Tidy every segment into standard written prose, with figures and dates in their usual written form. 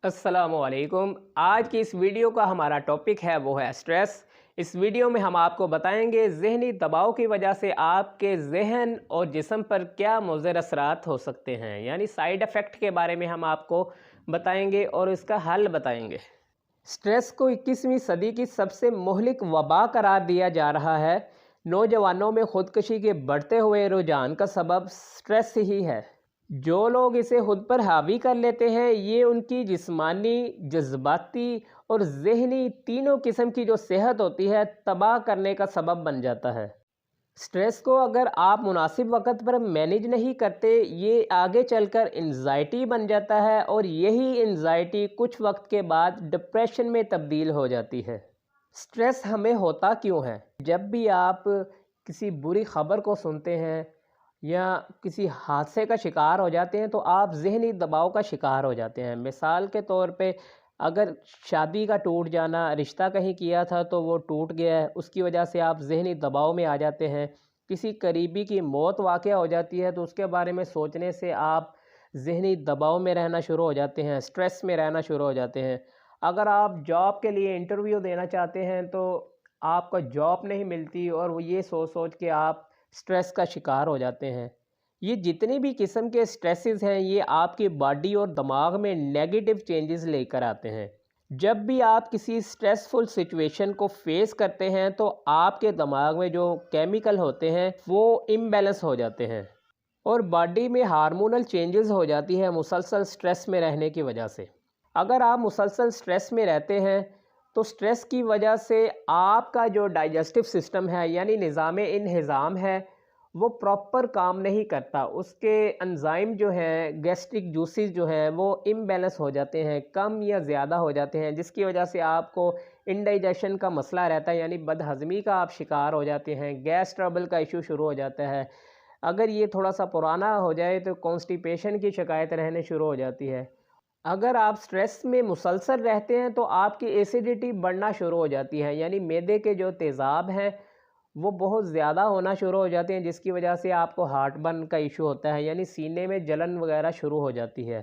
अस्सलाम वालेकुम। आज की इस वीडियो का हमारा टॉपिक है वो है स्ट्रेस। इस वीडियो में हम आपको बताएंगे ज़हनी दबाव की वजह से आपके ज़हन और जिस्म पर क्या मुज़र असरात हो सकते हैं, यानी साइड इफ़ेक्ट के बारे में हम आपको बताएंगे और इसका हल बताएंगे। स्ट्रेस को 21वीं सदी की सबसे मुहलिक वबा करार दिया जा रहा है। नौजवानों में खुदकुशी के बढ़ते हुए रुझान का सबब स्ट्रेस ही है। जो लोग इसे खुद पर हावी कर लेते हैं, ये उनकी जिस्मानी, जज्बाती और ज़हनी तीनों किस्म की जो सेहत होती है तबाह करने का सबब बन जाता है। स्ट्रेस को अगर आप मुनासिब वक़्त पर मैनेज नहीं करते, ये आगे चलकर एंजाइटी बन जाता है और यही एंजाइटी कुछ वक्त के बाद डिप्रेशन में तब्दील हो जाती है। स्ट्रेस हमें होता क्यों है? जब भी आप किसी बुरी ख़बर को सुनते हैं या किसी हादसे का शिकार हो जाते हैं तो आप ज़हनी दबाव का शिकार हो जाते हैं। मिसाल के तौर पे अगर शादी का टूट जाना, रिश्ता कहीं किया था तो वो टूट गया है, उसकी वजह से आप ज़हनी दबाव में आ जाते हैं। किसी करीबी की मौत वाक़या हो जाती है तो उसके बारे में सोचने से आप ज़हनी दबाव में रहना शुरू हो जाते हैं, स्ट्रेस में रहना शुरू हो जाते हैं। अगर आप जॉब के लिए इंटरव्यू देना चाहते हैं तो आपको जॉब नहीं मिलती और वो ये सोच सोच के आप स्ट्रेस का शिकार हो जाते हैं। ये जितनी भी किस्म के स्ट्रेसेस हैं, ये आपकी बॉडी और दिमाग में नेगेटिव चेंजेस लेकर आते हैं। जब भी आप किसी स्ट्रेसफुल सिचुएशन को फेस करते हैं तो आपके दिमाग में जो केमिकल होते हैं वो इम्बैलेंस हो जाते हैं और बॉडी में हार्मोनल चेंजेस हो जाती है मुसलसल स्ट्रेस में रहने की वजह से। अगर आप मुसलसल स्ट्रेस में रहते हैं तो स्ट्रेस की वजह से आपका जो डाइजेस्टिव सिस्टम है यानी निज़ाम इंहिज़ाम है वो प्रॉपर काम नहीं करता। उसके एंजाइम जो हैं, गैस्ट्रिक जूसेस जो हैं, वो इम्बैलेंस हो जाते हैं, कम या ज़्यादा हो जाते हैं, जिसकी वजह से आपको इंडाइजेशन का मसला रहता है, यानी बदहज़मी का आप शिकार हो जाते हैं। गैस ट्रबल का इशू शुरू हो जाता है। अगर ये थोड़ा सा पुराना हो जाए तो कॉन्स्टिपेशन की शिकायत रहने शुरू हो जाती है। अगर आप स्ट्रेस में मुसलसल रहते हैं तो आपकी एसिडिटी बढ़ना शुरू हो जाती है, यानी मैदे के जो तेज़ाब हैं वो बहुत ज़्यादा होना शुरू हो जाते हैं, जिसकी वजह से आपको हार्ट बर्न का इशू होता है, यानी सीने में जलन वगैरह शुरू हो जाती है।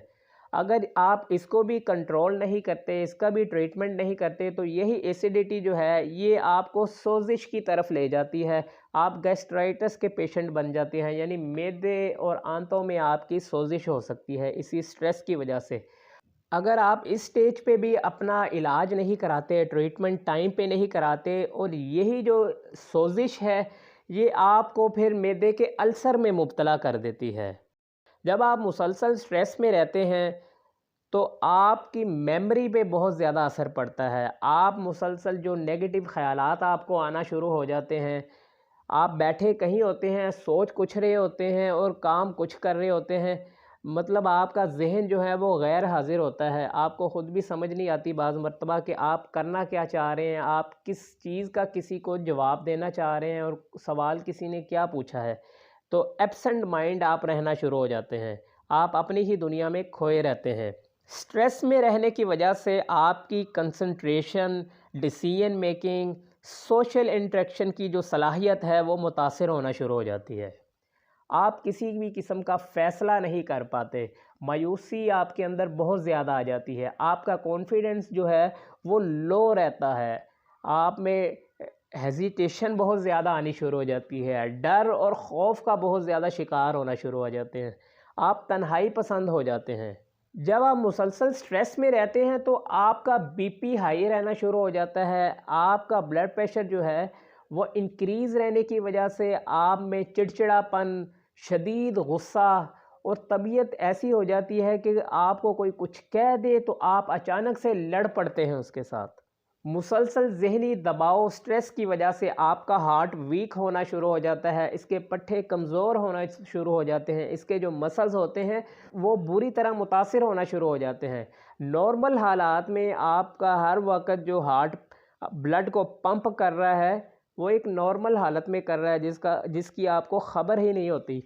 अगर आप इसको भी कंट्रोल नहीं करते, इसका भी ट्रीटमेंट नहीं करते, तो यही एसिडिटी जो है ये आपको सोजिश की तरफ ले जाती है। आप गैस्ट्राइटिस के पेशेंट बन जाते हैं, यानी मैदे और आंतों में आपकी सोजिश हो सकती है इसी स्ट्रेस की वजह से। अगर आप इस स्टेज पे भी अपना इलाज नहीं कराते, ट्रीटमेंट टाइम पे नहीं कराते और यही जो सोजिश है ये आपको फिर मैदे के अल्सर में मुब्तला कर देती है। जब आप मुसलसल स्ट्रेस में रहते हैं तो आपकी मेमोरी पे बहुत ज़्यादा असर पड़ता है। आप मुसलसल जो नेगेटिव ख़यालात आपको आना शुरू हो जाते हैं। आप बैठे कहीं होते हैं, सोच कुछ रहे होते हैं और काम कुछ कर रहे होते हैं। मतलब आपका ज़हन जो है वो गैर हाज़िर होता है। आपको ख़ुद भी समझ नहीं आती बाज़ मरतबा कि आप करना क्या चाह रहे हैं, आप किस चीज़ का किसी को जवाब देना चाह रहे हैं और सवाल किसी ने क्या पूछा है। तो एब्सेंट माइंड आप रहना शुरू हो जाते हैं। आप अपनी ही दुनिया में खोए रहते हैं। स्ट्रेस में रहने की वजह से आपकी concentration, decision making, social interaction की जो सलाहियत है वो मुतासिर होना शुरू हो जाती है। आप किसी भी किस्म का फ़ैसला नहीं कर पाते। मायूसी आपके अंदर बहुत ज़्यादा आ जाती है। आपका कॉन्फिडेंस जो है वो लो रहता है। आप में हेज़िटेशन बहुत ज़्यादा आनी शुरू हो जाती है। डर और ख़ौफ़ का बहुत ज़्यादा शिकार होना शुरू हो जाते हैं। आप तन्हाई पसंद हो जाते हैं। जब आप मुसलसल स्ट्रेस में रहते हैं तो आपका बीपी हाई रहना शुरू हो जाता है। आपका ब्लड प्रेशर जो है वो इंक्रीज़ रहने की वजह से आप में चिड़चिड़ापन, शदीद गुस्सा और तबीयत ऐसी हो जाती है कि आपको कोई कुछ कह दे तो आप अचानक से लड़ पड़ते हैं उसके साथ। मुसलसल ज़हनी दबाव, स्ट्रेस की वजह से आपका हार्ट वीक होना शुरू हो जाता है, इसके पट्टे कमज़ोर होना शुरू हो जाते हैं, इसके जो मसल्स होते हैं वो बुरी तरह मुतासिर होना शुरू हो जाते हैं। नॉर्मल हालात में आपका हर वक़्त जो हार्ट ब्लड को पंप कर रहा है वो एक नॉर्मल हालत में कर रहा है, जिसकी आपको ख़बर ही नहीं होती।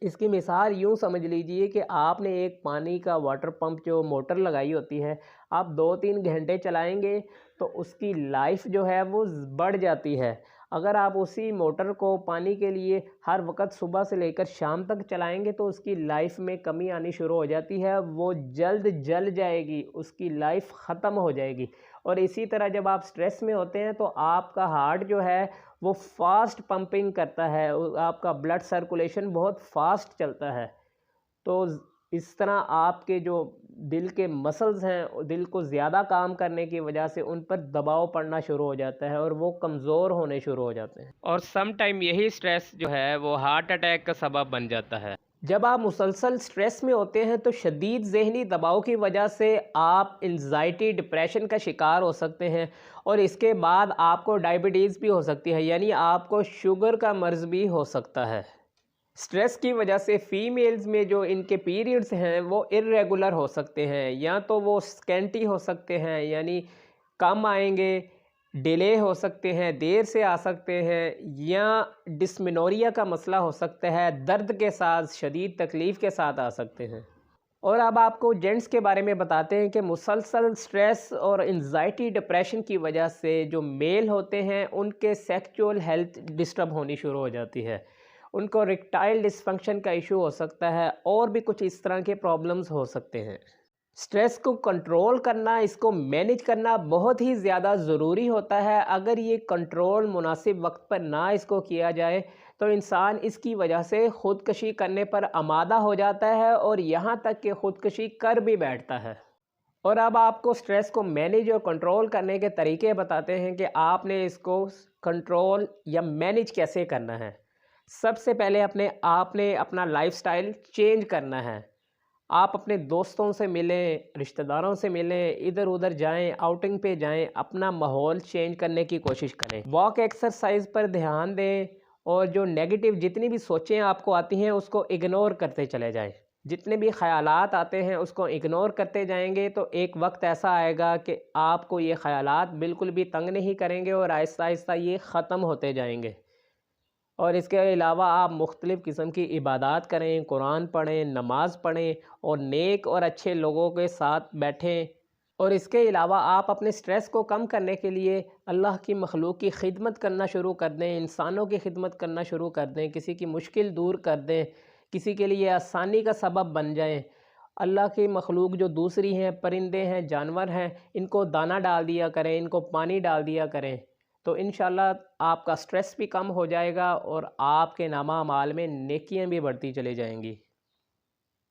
इसकी मिसाल यूँ समझ लीजिए कि आपने एक पानी का वाटर पंप जो मोटर लगाई होती है, आप 2-3 घंटे चलाएँगे तो उसकी लाइफ जो है वो बढ़ जाती है। اگر آپ اسی موٹر کو پانی کے لیے ہر وقت صبح سے لے کر شام تک چلائیں گے تو اس کی لائف میں کمی آنی شروع ہو جاتی ہے، وہ جلد جل جائے گی، اس کی لائف ختم ہو جائے گی۔ اور اسی طرح جب آپ سٹریس میں ہوتے ہیں تو آپ کا ہارٹ جو ہے وہ فاسٹ پمپنگ کرتا ہے، آپ کا بلڈ سرکولیشن بہت فاسٹ چلتا ہے، تو اس طرح آپ کے جو دل کے مسلز ہیں دل کو زیادہ کام کرنے کی وجہ سے ان پر دباؤ پڑنا شروع ہو جاتا ہے اور وہ کمزور ہونے شروع ہو جاتے ہیں، اور سم ٹائم یہی سٹریس جو ہے وہ ہارٹ اٹیک کا سبب بن جاتا ہے۔ جب آپ مسلسل سٹریس میں ہوتے ہیں تو شدید ذہنی دباؤ کی وجہ سے آپ انزائٹی ڈپریشن کا شکار ہو سکتے ہیں، اور اس کے بعد آپ کو ڈائبٹیز بھی ہو سکتی ہے، یعنی آپ کو شوگر کا مرض بھی ہو سکتا ہے۔ سٹریس کی وجہ سے فیمیلز میں جو ان کے پیریڈز ہیں وہ irregular ہو سکتے ہیں، یا تو وہ سکینٹی ہو سکتے ہیں یعنی کم آئیں گے، ڈیلے ہو سکتے ہیں، دیر سے آ سکتے ہیں، یا ڈسمنوریا کا مسئلہ ہو سکتا ہے، درد کے ساتھ شدید تکلیف کے ساتھ آ سکتے ہیں۔ اور اب آپ کو جینٹس کے بارے میں بتاتے ہیں کہ مسلسل سٹریس اور انزائٹی ڈپریشن کی وجہ سے جو میل ہوتے ہیں ان کے سیکچول ہیلتھ ڈسٹرب ہونی شروع ہو جاتی ہے، ان کو ریکٹائل ڈسفنکشن کا ایشو ہو سکتا ہے، اور بھی کچھ اس طرح کے پرابلمز ہو سکتے ہیں۔ سٹریس کو کنٹرول کرنا، اس کو مینیج کرنا بہت ہی زیادہ ضروری ہوتا ہے۔ اگر یہ کنٹرول مناسب وقت پر نہ اس کو کیا جائے تو انسان اس کی وجہ سے خودکشی کرنے پر آمادہ ہو جاتا ہے، اور یہاں تک کہ خودکشی کر بھی بیٹھتا ہے۔ اور اب آپ کو سٹریس کو مینیج اور کنٹرول کرنے کے طریقے بتاتے ہیں کہ آپ نے اس کو کنٹرول یا مینیج کیسے کرنا ہے۔ سب سے پہلے آپ نے اپنا لائف سٹائل چینج کرنا ہے۔ آپ اپنے دوستوں سے ملیں، رشتہ داروں سے ملیں، ادھر ادھر جائیں، آؤٹنگ پہ جائیں، اپنا ماحول چینج کرنے کی کوشش کریں، واک ایکسرسائز پر دھیان دیں، اور جو نیگیٹو جتنی بھی سوچیں آپ کو آتی ہیں اس کو اگنور کرتے چلے جائیں۔ جتنے بھی خیالات آتے ہیں اس کو اگنور کرتے جائیں گے تو ایک وقت ایسا آئے گا کہ آپ کو یہ خیالات بالکل بھی تنگ نہیں کریں گے، اور آہستہ آہستہ یہ ختم ہوتے جائیں گے۔ اور اس کے علاوہ آپ مختلف قسم کی عبادات کریں، قرآن پڑھیں، نماز پڑھیں، اور نیک اور اچھے لوگوں کے ساتھ بیٹھیں۔ اور اس کے علاوہ آپ اپنے سٹریس کو کم کرنے کے لیے اللہ کی مخلوق کی خدمت کرنا شروع کر دیں، انسانوں کی خدمت کرنا شروع کر دیں، کسی کی مشکل دور کر دیں، کسی کے لیے آسانی کا سبب بن جائیں۔ اللہ کی مخلوق جو دوسری ہیں، پرندے ہیں، جانور ہیں، ان کو دانہ ڈال دیا کریں، ان کو پانی ڈال دیا کریں، تو انشاءاللہ آپ کا سٹریس بھی کم ہو جائے گا اور آپ کے نامہ اعمال میں نیکیاں بھی بڑھتی چلی جائیں گی۔